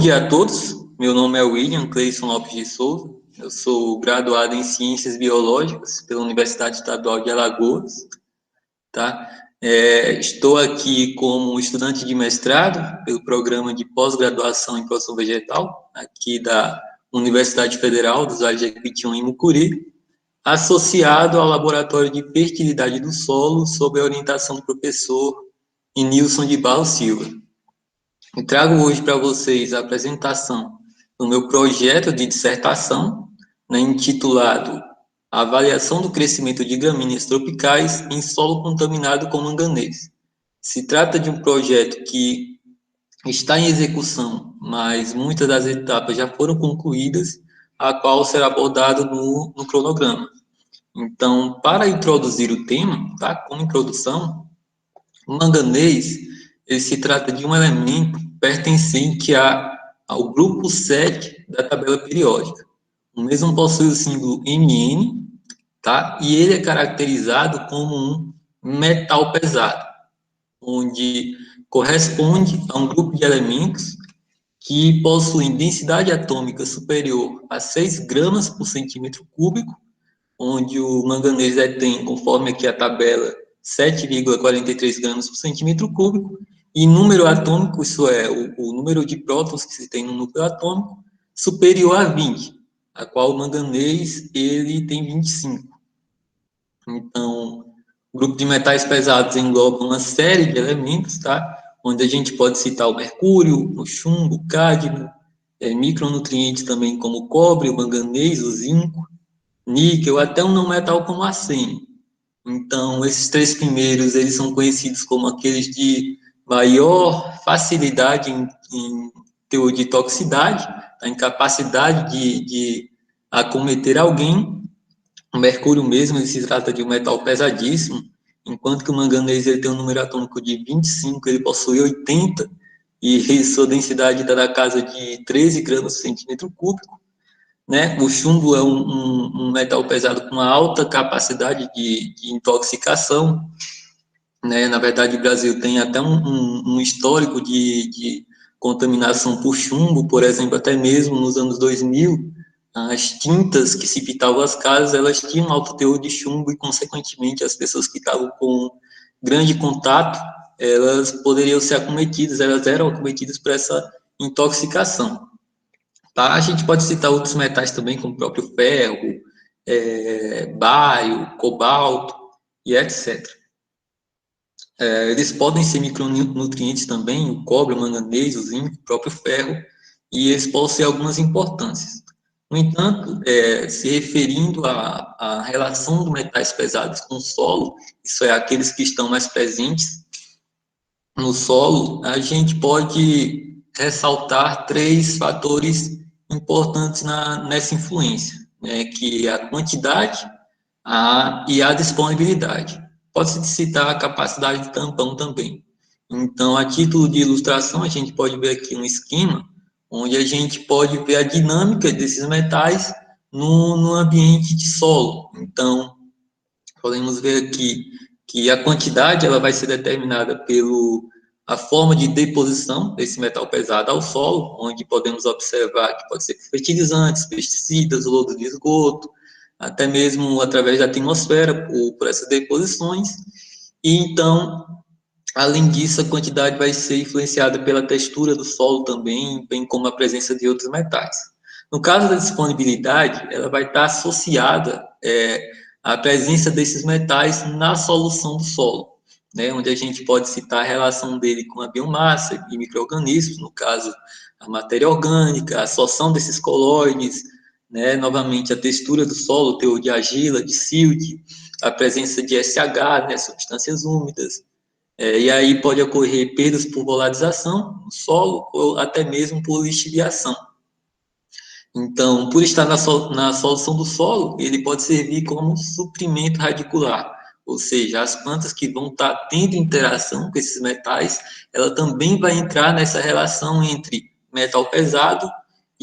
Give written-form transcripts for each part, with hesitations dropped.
dia a todos, meu nome é William Cleison Lopes de Souza, eu sou graduado em Ciências Biológicas pela Universidade Estadual de Alagoas, tá? Estou aqui como estudante de mestrado pelo programa de pós-graduação em produção vegetal, aqui da Universidade Federal dos Vales de Jequitinhonha e Mucuri, associado ao Laboratório de Fertilidade do Solo, sob a orientação do professor Nilson de Barros Silva. Eu trago hoje para vocês a apresentação do meu projeto de dissertação, né, intitulado Avaliação do crescimento de gramíneas tropicais em solo contaminado com manganês. Se trata de um projeto que está em execução, mas muitas das etapas já foram concluídas, a qual será abordado no cronograma. Então, para introduzir o tema, tá, como introdução, o manganês, ele se trata de um elemento pertencente ao grupo 7 da tabela periódica. O mesmo possui o símbolo Mn, tá? E ele é caracterizado como um metal pesado, onde corresponde a um grupo de elementos que possuem densidade atômica superior a 6 gramas por centímetro cúbico, onde o manganês detém, conforme aqui a tabela, 7,43 gramas por centímetro cúbico, e número atômico, isso é, o número de prótons que se tem no núcleo atômico, superior a 20, a qual o manganês ele tem 25. Então, o grupo de metais pesados engloba uma série de elementos, tá? Onde a gente pode citar o mercúrio, o chumbo, o cádmio, micronutrientes também como o cobre, o manganês, o zinco, níquel, até um não metal como arsênio. Então, esses três primeiros, eles são conhecidos como aqueles de maior facilidade em teor de toxicidade, a incapacidade de acometer alguém. O mercúrio mesmo, ele se trata de um metal pesadíssimo, enquanto que o manganês ele tem um número atômico de 25, ele possui 80, e sua densidade está na casa de 13 gramas por centímetro cúbico. Né? O chumbo é um metal pesado com uma alta capacidade de intoxicação. Né? Na verdade, o Brasil tem até um histórico de contaminação por chumbo, por exemplo, até mesmo nos anos 2000, as tintas que se pintavam as casas, elas tinham alto teor de chumbo e, consequentemente, as pessoas que estavam com grande contato, elas poderiam ser acometidas, elas eram acometidas por essa intoxicação. Tá? A gente pode citar outros metais também, como o próprio ferro, bário, cobalto e etc. Eles podem ser micronutrientes também, o cobre, o manganês, o zinco, o próprio ferro, e eles possuem algumas importâncias. No entanto, se referindo à relação dos metais pesados com o solo, isso é, aqueles que estão mais presentes no solo, a gente pode ressaltar três fatores importantes nessa influência, né, que é a quantidade e a disponibilidade. Pode-se citar a capacidade de tampão também. Então, a título de ilustração, a gente pode ver aqui um esquema onde a gente pode ver a dinâmica desses metais no ambiente de solo. Então, podemos ver aqui que a quantidade ela vai ser determinada pelo a forma de deposição desse metal pesado ao solo, onde podemos observar que pode ser fertilizantes, pesticidas, lodo de esgoto, até mesmo através da atmosfera, por essas deposições. E então, além disso, a quantidade vai ser influenciada pela textura do solo também, bem como a presença de outros metais. No caso da disponibilidade, ela vai estar associada à presença desses metais na solução do solo, né, onde a gente pode citar a relação dele com a biomassa e micro-organismos, no caso, a matéria orgânica, a absorção desses colóides, né, novamente a textura do solo, o teor de argila, de silt, a presença de SH, né, substâncias úmidas, e aí pode ocorrer perdas por volatização no solo ou até mesmo por lixiviação. Então, por estar na solução do solo, ele pode servir como suprimento radicular, ou seja, as plantas que vão estar tendo interação com esses metais, ela também vai entrar nessa relação entre metal pesado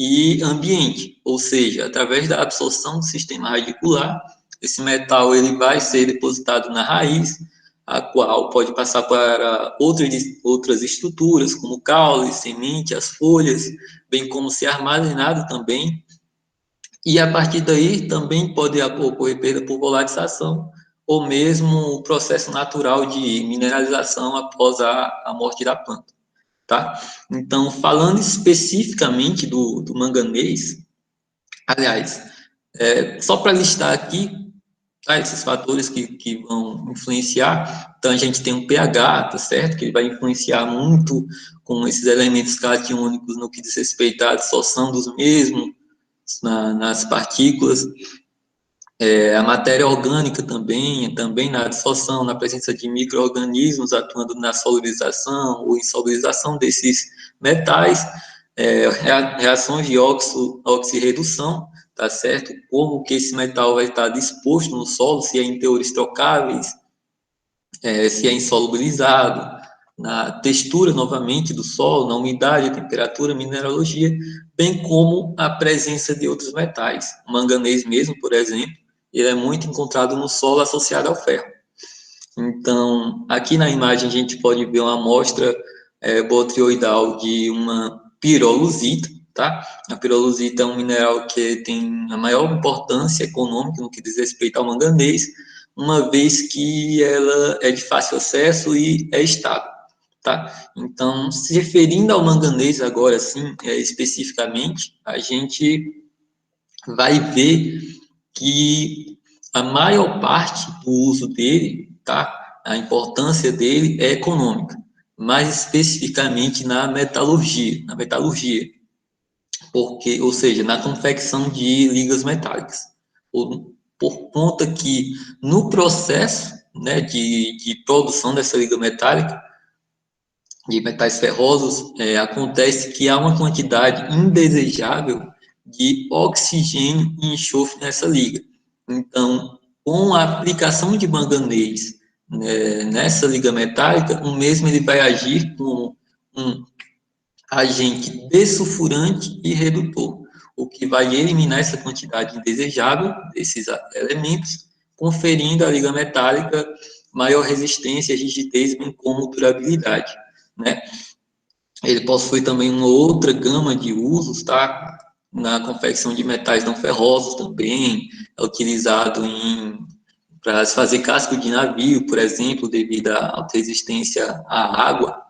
e ambiente, ou seja, através da absorção do sistema radicular, esse metal ele vai ser depositado na raiz, a qual pode passar para outras estruturas, como o caule, semente, as folhas, bem como ser armazenado também. E a partir daí também pode ocorrer perda por volatização, ou mesmo o processo natural de mineralização após a morte da planta, tá? Então, falando especificamente do manganês, aliás, só para listar aqui, tá, esses fatores que vão influenciar, então a gente tem o pH, tá certo? Que ele vai influenciar muito com esses elementos catiônicos no que diz respeito à absorção dos mesmos nas partículas, a matéria orgânica também na absorção, na presença de micro-organismos atuando na solubilização ou insolubilização desses metais, reações de oxirredução, tá certo? Como que esse metal vai estar disposto no solo, se é em teores trocáveis, se é insolubilizado, na textura, novamente, do solo, na umidade, temperatura, mineralogia, bem como a presença de outros metais. O manganês mesmo, por exemplo, ele é muito encontrado no solo associado ao ferro. Então, aqui na imagem a gente pode ver uma amostra botrioidal de uma pirolusita, tá? A pirolusita é um mineral que tem a maior importância econômica no que diz respeito ao manganês, uma vez que ela é de fácil acesso e é estável, tá? Então, se referindo ao manganês agora, sim, especificamente, a gente vai ver que a maior parte do uso dele, tá? A importância dele é econômica, mais especificamente na metalurgia, porque, ou seja, na confecção de ligas metálicas, por conta que no processo, né, de produção dessa liga metálica, de metais ferrosos, acontece que há uma quantidade indesejável de oxigênio e enxofre nessa liga. Então, com a aplicação de manganês, né, nessa liga metálica, o mesmo ele vai agir como um agente dessulfurante e redutor, o que vai eliminar essa quantidade indesejável desses elementos, conferindo à liga metálica maior resistência, rigidez, bem como durabilidade, né? Ele possui também uma outra gama de usos, tá? Na confecção de metais não ferrosos também, é utilizado para se fazer casco de navio, por exemplo, devido à alta resistência à água,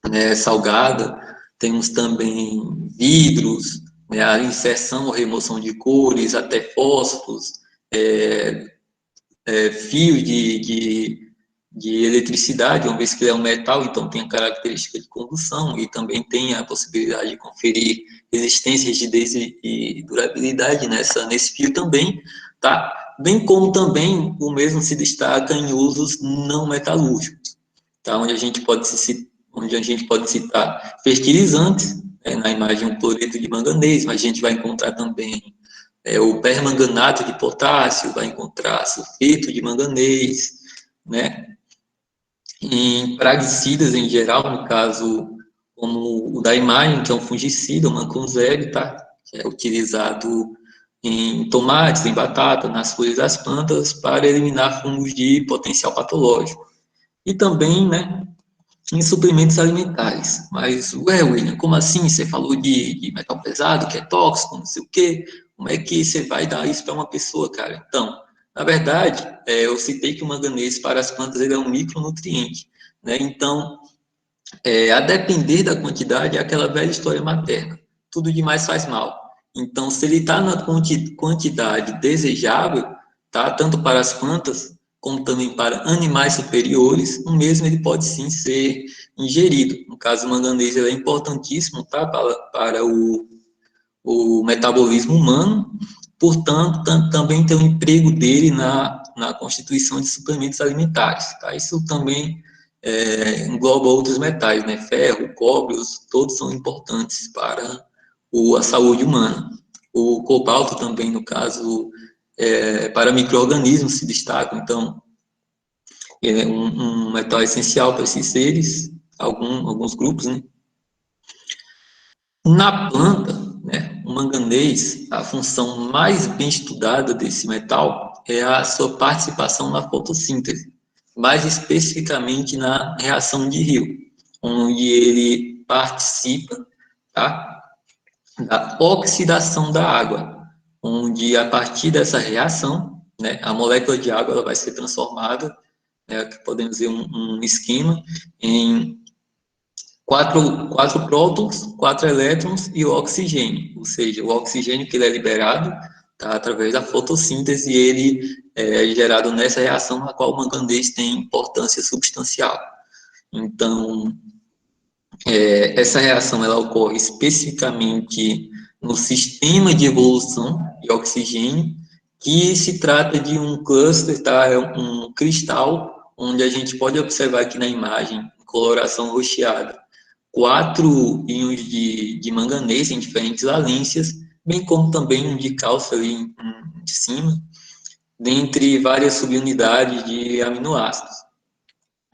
né, salgada. Temos também vidros, né, a inserção ou remoção de cores, até fósforos, fios de eletricidade, uma vez que ele é um metal, então tem a característica de condução e também tem a possibilidade de conferir resistência, rigidez e durabilidade nesse fio também, tá? Bem como também o mesmo se destaca em usos não metalúrgicos, tá? Onde a gente pode citar fertilizantes, na imagem um cloreto de manganês, mas a gente vai encontrar também o permanganato de potássio, vai encontrar sulfeto de manganês, né? Em praguicidas em geral, no caso, como o da imagem, que é um fungicida, o mancozeb, tá? Que é utilizado em tomates, em batata, nas folhas das plantas, para eliminar fungos de potencial patológico. E também, né, em suplementos alimentares. Mas, William, como assim? Você falou de metal pesado, que é tóxico, não sei o quê. Como é que você vai dar isso para uma pessoa, cara? Então, na verdade, eu citei que o manganês para as plantas ele é um micronutriente, né? Então, a depender da quantidade, é aquela velha história materna. Tudo demais faz mal. Então, se ele está na quantidade desejável, tá? Tanto para as plantas, como também para animais superiores, o mesmo ele pode sim ser ingerido. No caso, o manganês ele é importantíssimo, tá? Para o metabolismo humano, portanto, também tem o emprego dele na constituição de suplementos alimentares, tá? Isso também engloba outros metais, né? Ferro, cobre, todos são importantes para a saúde humana. O cobalto também, no caso, para micro-organismos se destaca, então, ele é um metal essencial para esses seres, alguns grupos, né? Na planta, né, o manganês, a função mais bem estudada desse metal é a sua participação na fotossíntese, mais especificamente na reação de Rio, onde ele participa, tá, da oxidação da água, onde a partir dessa reação, né, a molécula de água ela vai ser transformada, né, que podemos ver um esquema, em quatro prótons, 4 elétrons e o oxigênio, ou seja, o oxigênio que ele é liberado, tá, através da fotossíntese, ele é gerado nessa reação na qual o manganês tem importância substancial. Então, essa reação ela ocorre especificamente no sistema de evolução de oxigênio, que se trata de um cluster, tá? É um cristal, onde a gente pode observar aqui na imagem, coloração roxeada, 4 íons de manganês em diferentes valências, bem como também um de cálcio ali em cima, dentre várias subunidades de aminoácidos,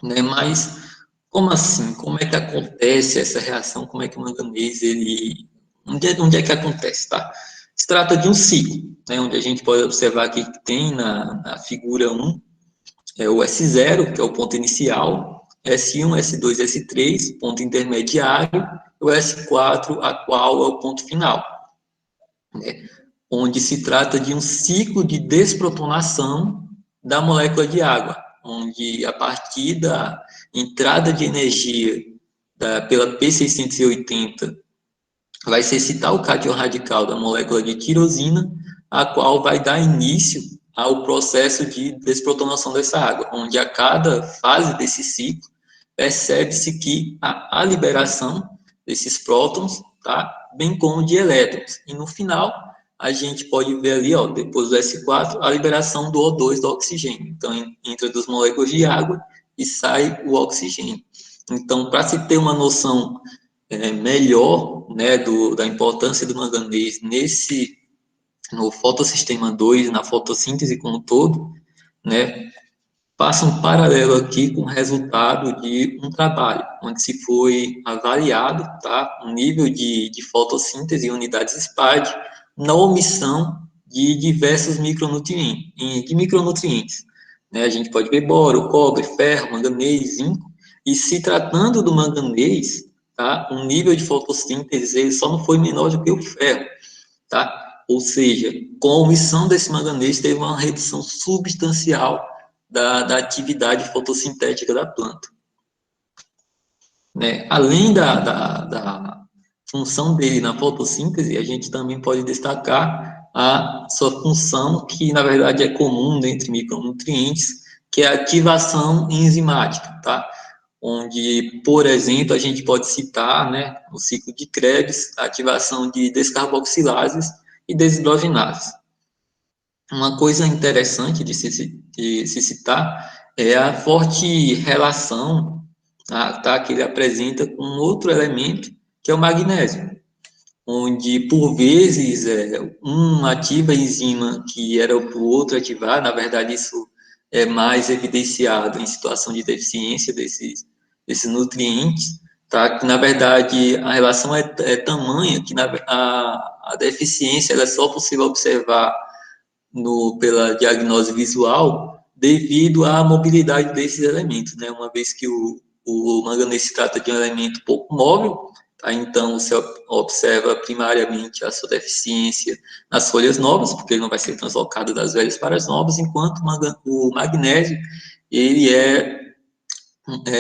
né? Mas como assim? Como é que acontece essa reação? Como é que o manganês, ele... Onde é que acontece, tá? Se trata de um ciclo, né? Onde a gente pode observar aqui que tem na figura 1, o S0, que é o ponto inicial, S1, S2, S3, ponto intermediário, e o S4, a qual é o ponto final, né? Onde se trata de um ciclo de desprotonação da molécula de água, onde a partir da entrada de energia pela P680 vai se excitar o cátion radical da molécula de tirosina, a qual vai dar início ao processo de desprotonação dessa água, onde a cada fase desse ciclo percebe-se que há a liberação desses prótons, tá? Bem como de elétrons. E no final, a gente pode ver ali, ó, depois do S4, a liberação do O2, do oxigênio. Então, entra duas moléculas de água e sai o oxigênio. Então, para se ter uma noção melhor, né, da importância do manganês no fotossistema 2, na fotossíntese como um todo, né, passa um paralelo aqui com o resultado de um trabalho, onde se foi avaliado, tá, um nível de fotossíntese em unidades SPAD na omissão de diversos micronutrientes. Né, a gente pode ver boro, cobre, ferro, manganês, zinco, e se tratando do manganês, tá, um nível de fotossíntese ele só não foi menor do que o ferro, tá? Ou seja, com a omissão desse manganês, teve uma redução substancial da atividade fotossintética da planta. Né? Além da função dele na fotossíntese, a gente também pode destacar a sua função, que na verdade é comum entre micronutrientes, que é a ativação enzimática, tá? Onde, por exemplo, a gente pode citar, né, no ciclo de Krebs, a ativação de descarboxilases e desidrogenases. Uma coisa interessante de se citar é a forte relação, tá, que ele apresenta com outro elemento, que é o magnésio, onde, por vezes, um ativa a enzima que era para o outro ativar, na verdade, isso é mais evidenciado em situação de deficiência desses nutrientes, tá? Que, na verdade, a relação é tamanha que a deficiência é só possível observar pela diagnose visual devido à mobilidade desses elementos, né? Uma vez que o manganês se trata de um elemento pouco móvel, tá? Então você observa primariamente a sua deficiência nas folhas novas, porque ele não vai ser translocado das velhas para as novas, enquanto o magnésio ele é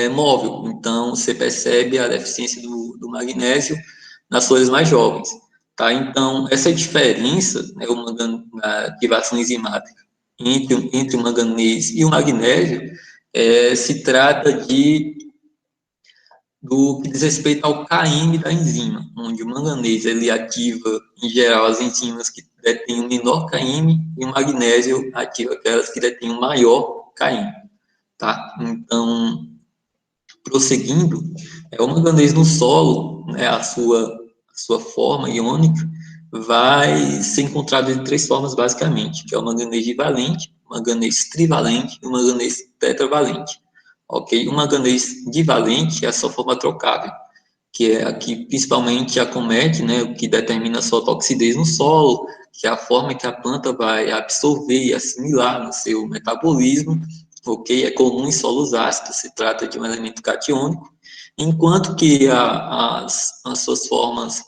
móvel, então você percebe a deficiência do magnésio nas folhas mais jovens. Tá? Então, essa diferença, né, a ativação enzimática entre o manganês e o magnésio, se trata do que diz respeito ao km da enzima, onde o manganês ele ativa, em geral, as enzimas que detêm o menor km e o magnésio ativa aquelas que detêm o maior km. Tá? Então, prosseguindo, o manganês no solo, né, a sua forma iônica, vai ser encontrado de 3 formas, basicamente, que é o manganês divalente, o manganês trivalente e o manganês tetravalente. Ok? O manganês divalente é a sua forma trocável, que é a que principalmente acomete, né, o que determina a sua toxidez no solo, que é a forma que a planta vai absorver e assimilar no seu metabolismo, ok? É comum em solos ácidos, se trata de um elemento catiônico, enquanto que as suas formas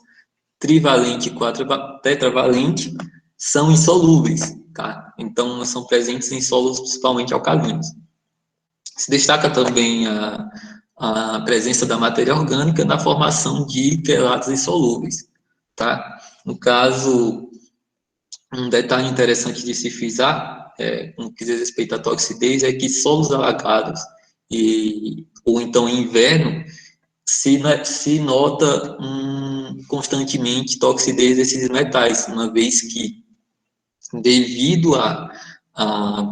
trivalente e tetravalente são insolúveis, tá? Então, são presentes em solos principalmente alcalinos. Se destaca também a presença da matéria orgânica na formação de quelatos insolúveis, tá? No caso, um detalhe interessante de se frisar, no que diz respeito à toxidez, é que solos alagados ou então em inverno, se nota constantemente toxidez desses metais, uma vez que, devido à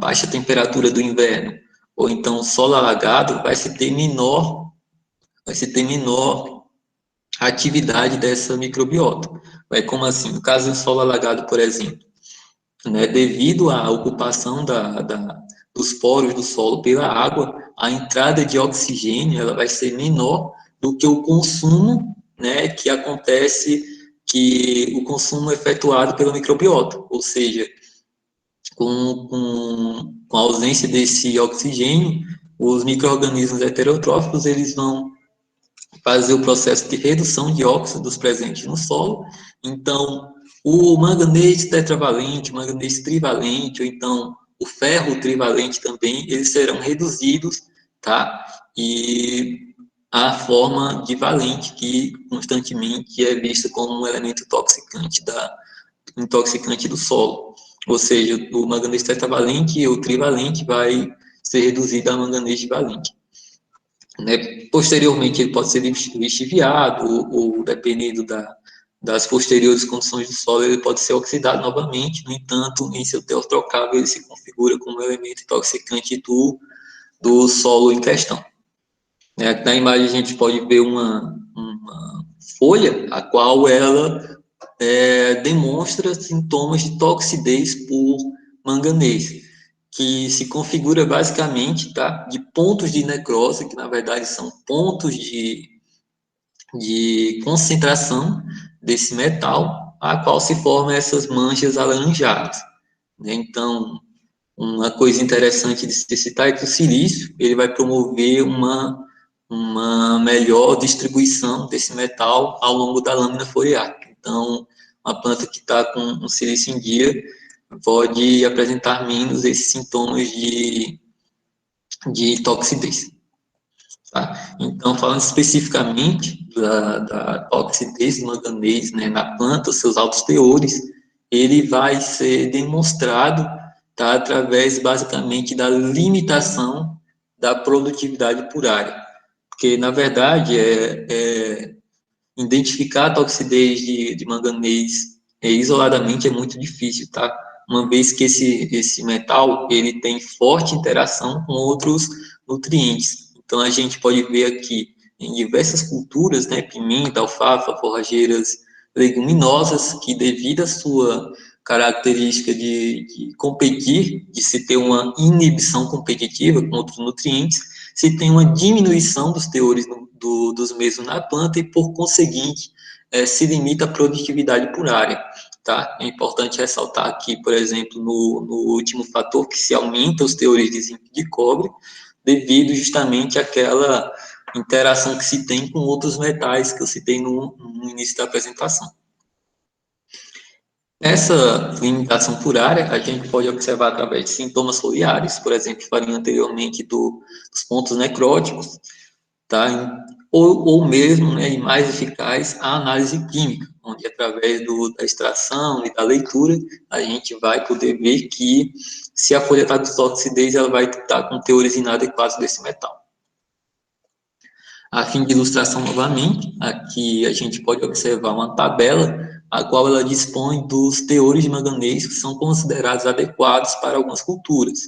baixa temperatura do inverno, ou então solo alagado, vai se ter menor atividade dessa microbiota. É como assim, no caso do solo alagado, por exemplo, né, devido à ocupação dos poros do solo pela água, a entrada de oxigênio ela vai ser menor do que o consumo, né, que o consumo efetuado pela microbiota, ou seja, com a ausência desse oxigênio, os micro-organismos heterotróficos eles vão fazer o processo de redução de óxidos presentes no solo. Então, o manganês tetravalente, o manganês trivalente, ou então o ferro trivalente também, eles serão reduzidos, tá? E a forma de valente, que constantemente é vista como um elemento intoxicante do solo. Ou seja, o manganês tetravalente e o trivalente vai ser reduzido a manganês divalente. Né? Posteriormente, ele pode ser lixiviado, ou dependendo das posteriores condições do solo, ele pode ser oxidado novamente. No entanto, em seu teor trocável, ele se configura como elemento intoxicante do solo em questão. Né? Aqui na imagem a gente pode ver uma folha, a qual ela demonstra sintomas de toxidez por manganês, que se configura basicamente, tá, de pontos de necrose, que na verdade são pontos de concentração desse metal, a qual se formam essas manchas alaranjadas. Né? Então, uma coisa interessante de se citar é que o silício ele vai promover uma melhor distribuição desse metal ao longo da lâmina foliar. Então, uma planta que está com um silício em dia pode apresentar menos esses sintomas de toxidez. Tá? Então, falando especificamente da toxidez do manganês, né, na planta, seus altos teores, ele vai ser demonstrado, tá, através, basicamente, da limitação da produtividade por área. Porque, na verdade, identificar a toxidez de manganês isoladamente é muito difícil, tá? Uma vez que esse metal ele tem forte interação com outros nutrientes. Então, a gente pode ver aqui em diversas culturas, né, pimenta, alfafa, forrageiras leguminosas, que devido à sua característica de competir, de se ter uma inibição competitiva com outros nutrientes, se tem uma diminuição dos teores dos mesmos na planta e, por conseguinte, se limita a produtividade por área. Tá? É importante ressaltar aqui, por exemplo, no último fator, que se aumenta os teores de zinco e de cobre, devido justamente àquela interação que se tem com outros metais que eu citei no início da apresentação. Essa limitação por área a gente pode observar através de sintomas foliares, por exemplo, falei anteriormente dos pontos necróticos, tá? Ou mesmo, né, e mais eficaz, a análise química, onde através da extração e da leitura a gente vai poder ver que se a folha está com toxidez, ela vai estar com teores inadequados desse metal. A fim de ilustração novamente, aqui a gente pode observar uma tabela a qual ela dispõe dos teores de manganês que são considerados adequados para algumas culturas,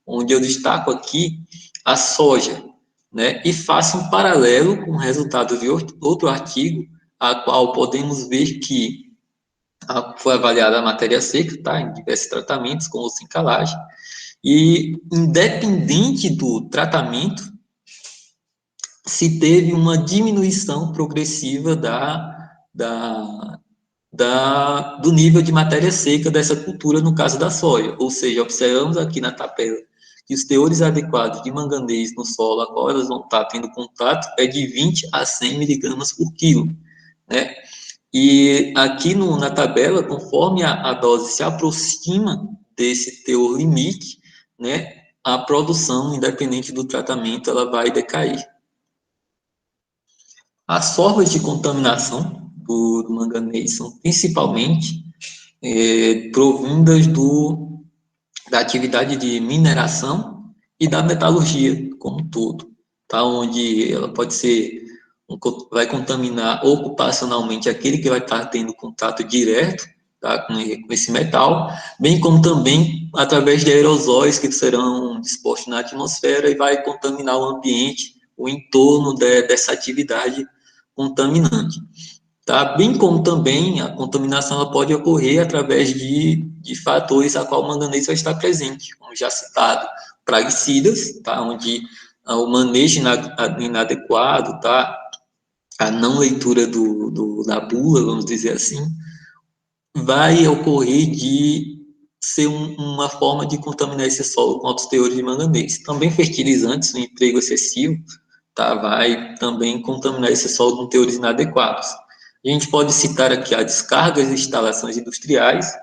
onde eu destaco aqui a soja, né? E faço um paralelo com o resultado de outro artigo, a qual podemos ver que foi avaliada a matéria seca, tá? Em diversos tratamentos, com uso em calagem, e independente do tratamento, se teve uma diminuição progressiva do nível de matéria seca dessa cultura, no caso da soja. Ou seja, observamos aqui na tabela que os teores adequados de manganês no solo, a qual elas vão estar tendo contato, é de 20 a 100 miligramas por quilo, né? E aqui na tabela, conforme a dose se aproxima desse teor limite, né, a produção, independente do tratamento, ela vai decair. As formas de contaminação do manganês são principalmente provindas da atividade de mineração e da metalurgia como um todo, tá? Onde ela pode ser, vai contaminar ocupacionalmente aquele que vai estar tendo contato direto, tá, com esse metal, bem como também através de aerosóis que serão dispostos na atmosfera e vai contaminar o ambiente, o entorno dessa atividade contaminante. Tá? Bem como também a contaminação ela pode ocorrer através de fatores a qual o manganês vai estar presente, como já citado, praguicidas, tá? Onde o manejo inadequado, tá? A não leitura da bula, vamos dizer assim, vai ocorrer de ser uma forma de contaminar esse solo com altos teores de manganês. Também fertilizantes, um emprego excessivo, tá? Vai também contaminar esse solo com teores inadequados. A gente pode citar aqui as descargas de instalações industriais,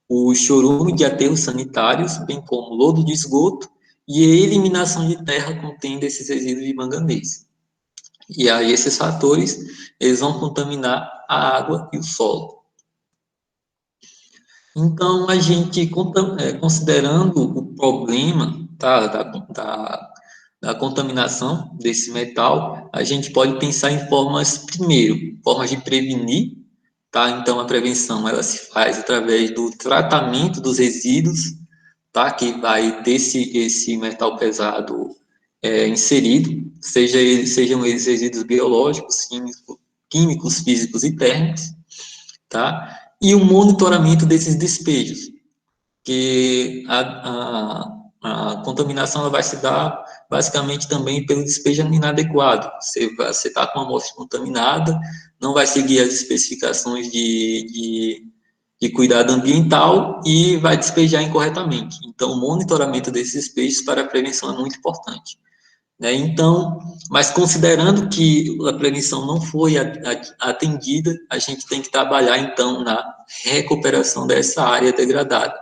o chorume de aterros sanitários, bem como lodo de esgoto e a eliminação de terra contendo esses resíduos de manganês. E aí esses fatores, eles vão contaminar a água e o solo. Então, a gente, considerando o problema, tá, da contaminação desse metal, a gente pode pensar em formas, primeiro, formas de prevenir, tá? Então, a prevenção, ela se faz através do tratamento dos resíduos, tá? Que vai ter esse metal pesado inserido, sejam eles resíduos biológicos, químicos, físicos e térmicos, tá? E o monitoramento desses despejos, que a contaminação ela vai se dar basicamente também pelo despejo inadequado. Você está com uma amostra contaminada, não vai seguir as especificações de cuidado ambiental e vai despejar incorretamente. Então, o monitoramento desses despejos para a prevenção é muito importante. Né? Então, mas considerando que a prevenção não foi atendida, a gente tem que trabalhar, então, na recuperação dessa área degradada,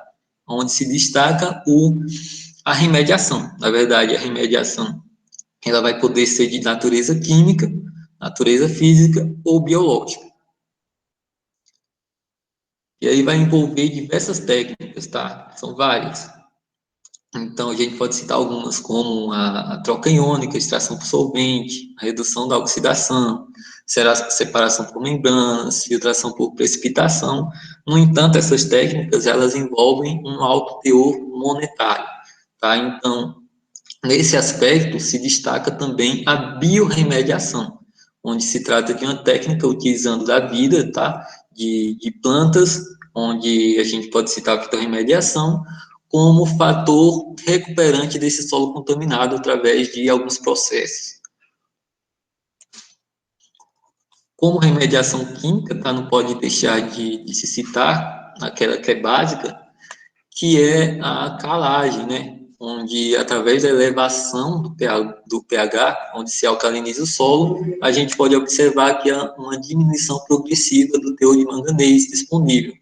onde se destaca a remediação. Na verdade, a remediação ela vai poder ser de natureza química, natureza física ou biológica. E aí vai envolver diversas técnicas, tá? São várias. Então, a gente pode citar algumas, como a troca iônica, extração por solvente, a redução da oxidação, separação por membranas, filtração por precipitação. No entanto, essas técnicas, elas envolvem um alto teor monetário, tá? Então, nesse aspecto, se destaca também a biorremediação, onde se trata de uma técnica utilizando da vida, tá? De plantas, onde a gente pode citar a fitorremediação, como fator recuperante desse solo contaminado através de alguns processos. Como remediação química, tá, não pode deixar de se citar aquela que é básica, que é a calagem, né? Onde, através da elevação do pH, onde se alcaliniza o solo, a gente pode observar que há uma diminuição progressiva do teor de manganês disponível,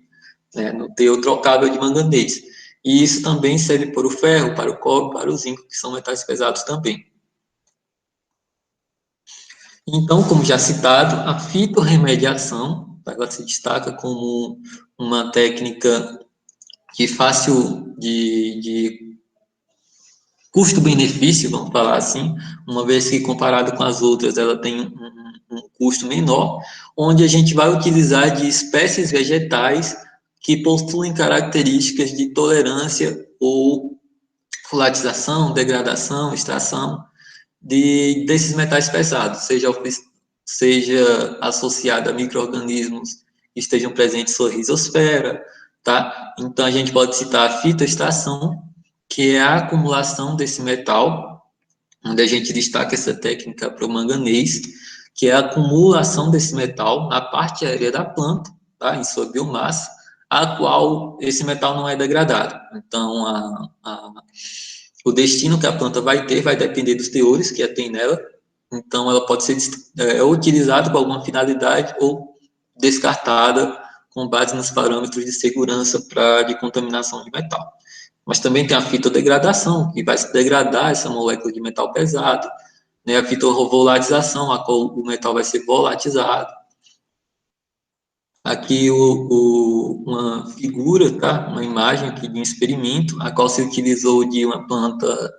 né, no teor trocável de manganês. E isso também serve para o ferro, para o cobre, para o zinco, que são metais pesados também. Então, como já citado, a fitorremediação, ela se destaca como uma técnica de fácil de custo-benefício, vamos falar assim, uma vez que comparado com as outras, ela tem um custo menor, onde a gente vai utilizar de espécies vegetais que possuem características de tolerância ou volatilização, degradação, extração desses metais pesados, seja associado a micro-organismos que estejam presentes em sua rizosfera, tá? Então, a gente pode citar a fitoextração, que é a acumulação desse metal, onde a gente destaca essa técnica para o manganês, que é a acumulação desse metal na parte aérea da planta, tá? Em sua biomassa, a qual esse metal não é degradado. Então, o destino que a planta vai ter vai depender dos teores que tem nela. Então, ela pode ser utilizada para alguma finalidade ou descartada com base nos parâmetros de segurança de contaminação de metal. Mas também tem a fitodegradação, que vai se degradar essa molécula de metal pesado, né? A fitovolatização, a qual o metal vai ser volatizado. Aqui uma figura, tá? Uma imagem aqui de um experimento, a qual se utilizou de uma planta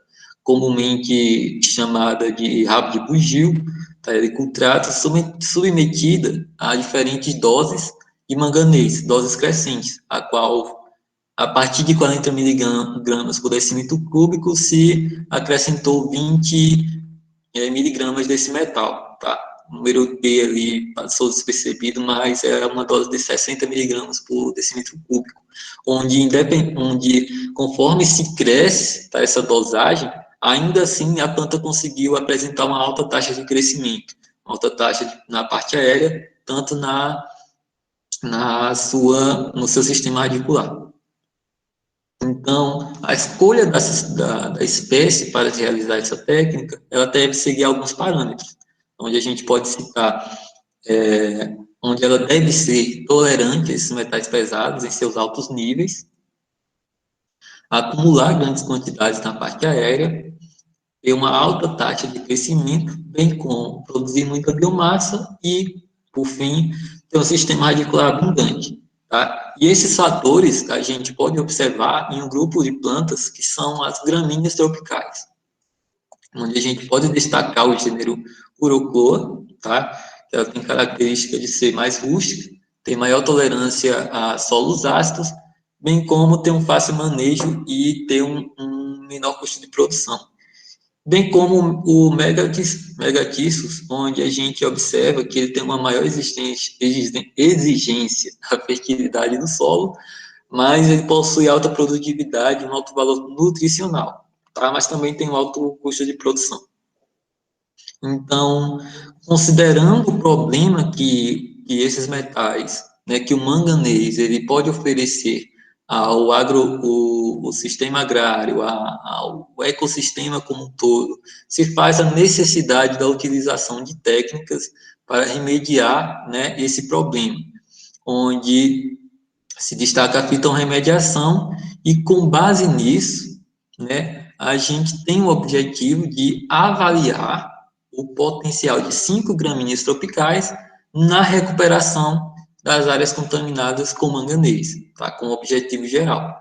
comumente chamada de rabo de bugio, tá? Ericultrata, submetida a diferentes doses de manganês, doses crescentes, a qual, a partir de 40 miligramas por decímetro cúbico, se acrescentou 20 miligramas desse metal, tá? O número B ali passou despercebido, mas era uma dose de 60 miligramas por decímetro cúbico, onde conforme se cresce, tá, essa dosagem, ainda assim a planta conseguiu apresentar uma alta taxa de crescimento, alta taxa na parte aérea, tanto no seu sistema radicular. Então, a escolha da espécie para realizar essa técnica, ela deve seguir alguns parâmetros, onde a gente pode citar, onde ela deve ser tolerante a esses metais pesados em seus altos níveis, acumular grandes quantidades na parte aérea, ter uma alta taxa de crescimento, bem como produzir muita biomassa e, por fim, ter um sistema radicular abundante. Tá? E esses fatores a gente pode observar em um grupo de plantas que são as gramíneas tropicais, onde a gente pode destacar o gênero Urochloa, tá? Que ela tem característica de ser mais rústica, tem maior tolerância a solos ácidos, bem como ter um fácil manejo e ter um menor custo de produção. Bem como o Megatissus, onde a gente observa que ele tem uma maior exigência da fertilidade do solo, mas ele possui alta produtividade e um alto valor nutricional, tá? Mas também tem um alto custo de produção. Então, considerando o problema que esses metais, né, que o manganês, ele pode oferecer o sistema agrário, ao ecossistema como um todo, se faz a necessidade da utilização de técnicas para remediar, né, esse problema, onde se destaca a fitorremediação e, com base nisso, né, a gente tem o objetivo de avaliar o potencial de 5 gramíneas tropicais na recuperação das áreas contaminadas com manganês, tá? Com objetivo geral.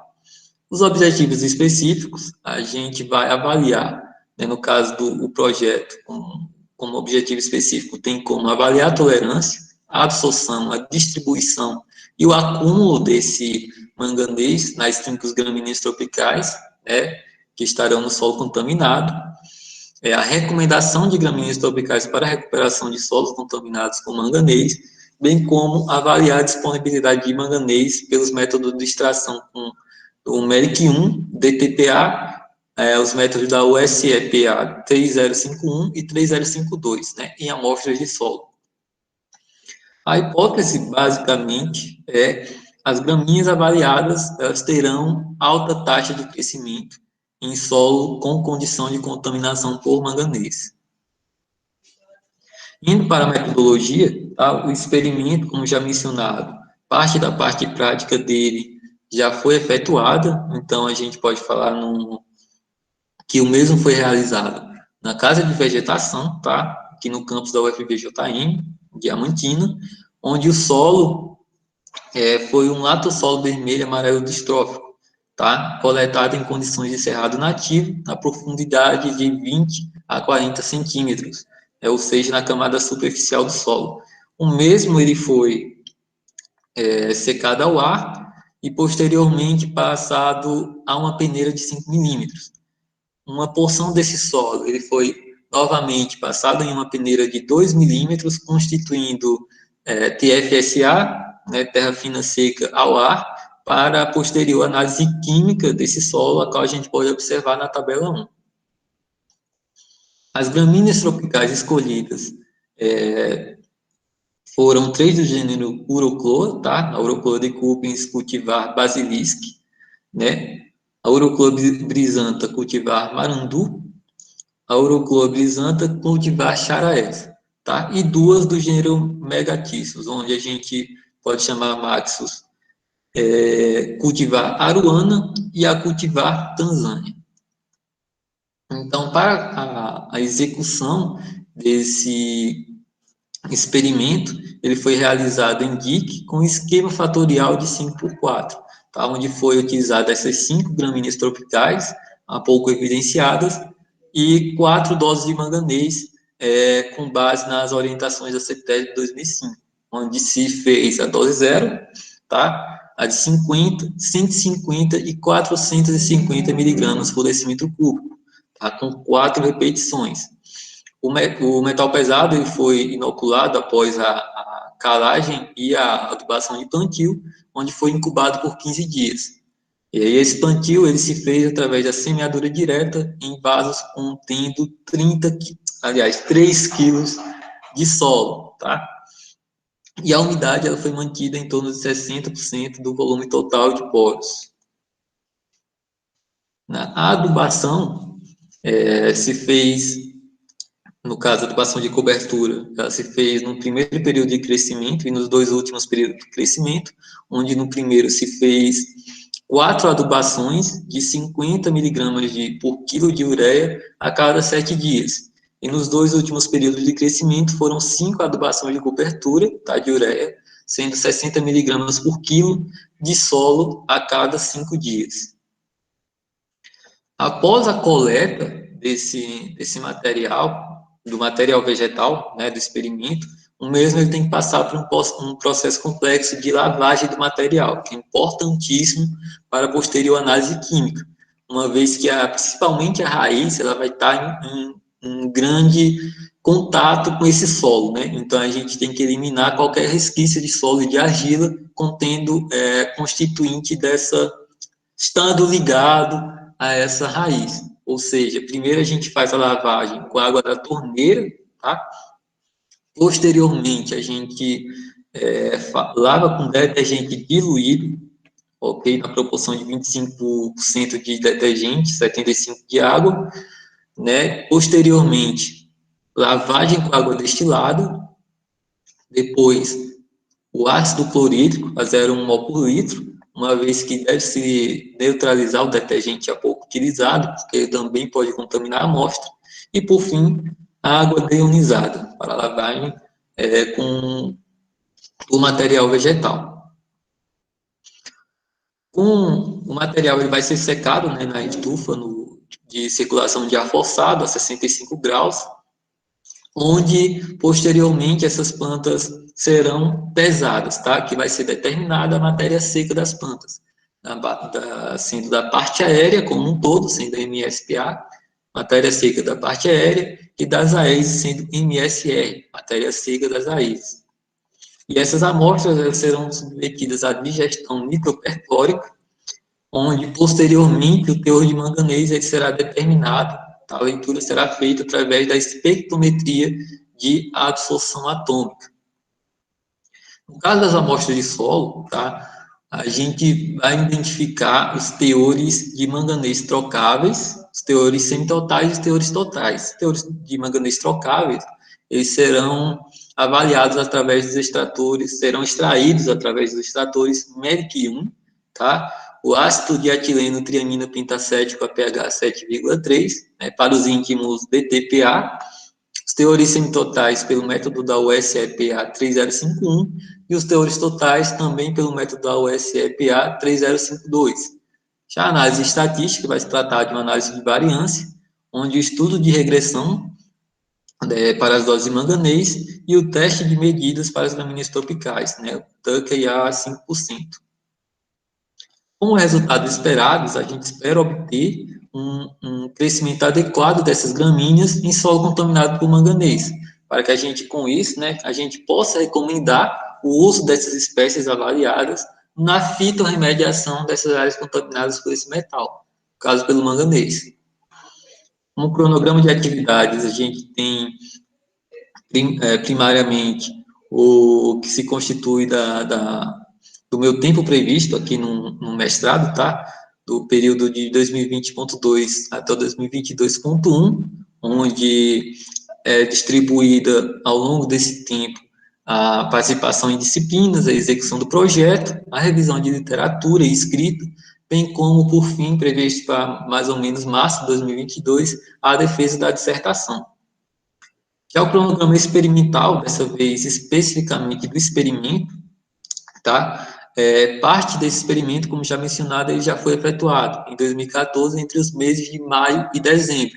Os objetivos específicos, a gente vai avaliar, né, no caso do projeto, como objetivo específico, tem como avaliar a tolerância, a absorção, a distribuição e o acúmulo desse manganês nas 5 gramíneas tropicais, né, que estarão no solo contaminado, a recomendação de gramíneas tropicais para a recuperação de solos contaminados com manganês, bem como avaliar a disponibilidade de manganês pelos métodos de extração com o MERIC-1, DTPA, os métodos da USEPA 3051 e 3052, né, em amostras de solo. A hipótese, basicamente, as gramíneas avaliadas, elas terão alta taxa de crescimento em solo com condição de contaminação por manganês. Indo para a metodologia, tá, o experimento, como já mencionado, parte da parte prática dele já foi efetuada, então a gente pode falar que o mesmo foi realizado na casa de vegetação, tá, aqui no campus da UFVJM, Diamantina, onde o solo foi um latossolo vermelho amarelo distrófico, tá, coletado em condições de cerrado nativo, na profundidade de 20 a 40 centímetros, ou seja, na camada superficial do solo. O mesmo ele foi secado ao ar e posteriormente passado a uma peneira de 5 milímetros. Uma porção desse solo ele foi novamente passado em uma peneira de 2 milímetros, constituindo TFSA, né, terra fina seca ao ar, para a posterior análise química desse solo, a qual a gente pode observar na tabela 1. As gramíneas tropicais escolhidas foram 3 do gênero Urochloa, tá? A Urochloa decumbens cultivar basilisque, né? a Urochloa cultivar Marandu, a Urochloa cultivar Charaés, tá? E duas do gênero Megatissus, onde a gente pode chamar Maxus cultivar Aruana e a cultivar Tanzânia. Então, para a execução desse experimento, ele foi realizado em GIC com esquema fatorial de 5 por 4, tá? Onde foi utilizado essas 5 gramíneas tropicais, há pouco evidenciadas, e 4 doses de manganês, com base nas orientações da CETESB de 2005, onde se fez a dose zero, tá? A de 50, 150 e 450 miligramas por decímetro cúbico, tá? Com 4 repetições. O metal pesado ele foi inoculado após a calagem e a adubação de plantio, onde foi incubado por 15 dias. E aí esse plantio ele se fez através da semeadura direta em vasos contendo 3 quilos de solo, tá? E a umidade ela foi mantida em torno de 60% do volume total de poros. A adubação se fez, no caso, a adubação de cobertura, ela se fez no primeiro período de crescimento e nos 2 últimos períodos de crescimento, onde no primeiro se fez 4 adubações de 50 miligramas por quilo de ureia a cada 7 dias. E nos 2 últimos períodos de crescimento foram 5 adubações de cobertura, tá, de ureia, sendo 60 miligramas por quilo de solo a cada 5 dias. Após a coleta desse material, do material vegetal, né, do experimento, o mesmo ele tem que passar por um processo complexo de lavagem do material, que é importantíssimo para a posterior análise química, uma vez que principalmente a raiz ela vai estar em grande contato com esse solo, né? Então a gente tem que eliminar qualquer resquício de solo e de argila contendo constituinte estando ligado a essa raiz. Ou seja, primeiro a gente faz a lavagem com a água da torneira, tá? Posteriormente, a gente lava com detergente diluído, ok? Na proporção de 25% de detergente, 75% de água, né? Posteriormente, lavagem com água destilada, depois o ácido clorídrico a 0,1 mol por litro, uma vez que deve se neutralizar o detergente a pouco utilizado, porque ele também pode contaminar a amostra, e por fim, a água deionizada para lavagem com o material vegetal. Com o material ele vai ser secado, né, na estufa de circulação de ar forçado a 65 graus, onde posteriormente essas plantas serão pesadas, tá? Que vai ser determinada a matéria seca das plantas, sendo da parte aérea como um todo, sendo MSPA, matéria seca da parte aérea, e das raízes sendo MSR, matéria seca das raízes. E essas amostras elas serão submetidas à digestão nitroperclórica, onde posteriormente o teor de manganês ele será determinado. A leitura será feita através da espectrometria de absorção atômica. No caso das amostras de solo, tá, a gente vai identificar os teores de manganês trocáveis, os teores semitotais e os teores totais. Os teores de manganês trocáveis, eles serão avaliados através dos extratores, serão extraídos através dos extratores MERIC-1, tá? O ácido de etileno triamina pentacético a pH 7,3, né, para os íntimos DTPA, os teores semitotais pelo método da USEPA 3051 e os teores totais também pelo método da USEPA 3052. Já a análise estatística vai se tratar de uma análise de variância, onde o estudo de regressão para as doses de manganês e o teste de medidas para as gramíneas tropicais, né, o TUC a 5%. Com resultados esperados, a gente espera obter um crescimento adequado dessas gramíneas em solo contaminado por manganês, para que a gente, com isso, né, a gente possa recomendar o uso dessas espécies avaliadas na fitorremediação dessas áreas contaminadas por esse metal, no caso pelo manganês. No cronograma de atividades, a gente tem primariamente o que se constitui do meu tempo previsto aqui no mestrado, tá? do período de 2020.2 até 2022.1, onde é distribuída ao longo desse tempo a participação em disciplinas, a execução do projeto, a revisão de literatura e escrita, bem como, por fim, previsto para mais ou menos março de 2022, a defesa da dissertação. Já o cronograma experimental, dessa vez especificamente do experimento, tá? Parte desse experimento, como já mencionado, ele já foi efetuado em 2014, entre os meses de maio e dezembro,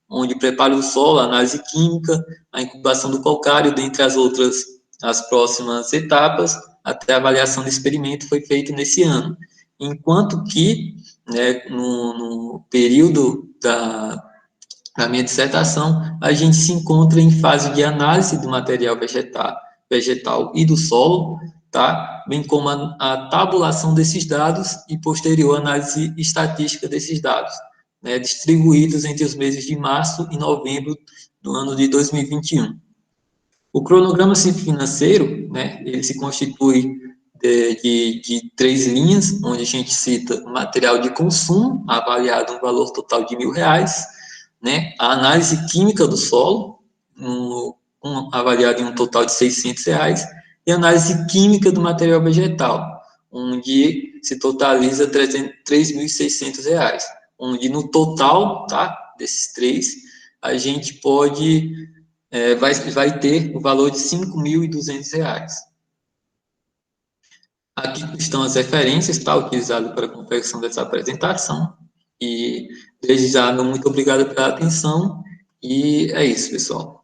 onde preparo do solo, análise química, a incubação do calcário, dentre as outras, as próximas etapas, até a avaliação do experimento foi feito nesse ano. Enquanto que, né, no período da minha dissertação, a gente se encontra em fase de análise do material vegetal e do solo, tá? Bem como a tabulação desses dados e posterior análise estatística desses dados, né, distribuídos entre os meses de março e novembro do ano de 2021. O cronograma financeiro, né, ele se constitui de 3 linhas, onde a gente cita material de consumo, avaliado um valor total de R$1.000, né, a análise química do solo, avaliado em um total de R$600, e a análise química do material vegetal, onde se totaliza R$3.600, onde no total, tá, desses três, a gente pode, vai ter o valor de R$5.200. Aqui estão as referências, tá, utilizadas para a confecção dessa apresentação, e desde já, muito obrigado pela atenção, e é isso, pessoal.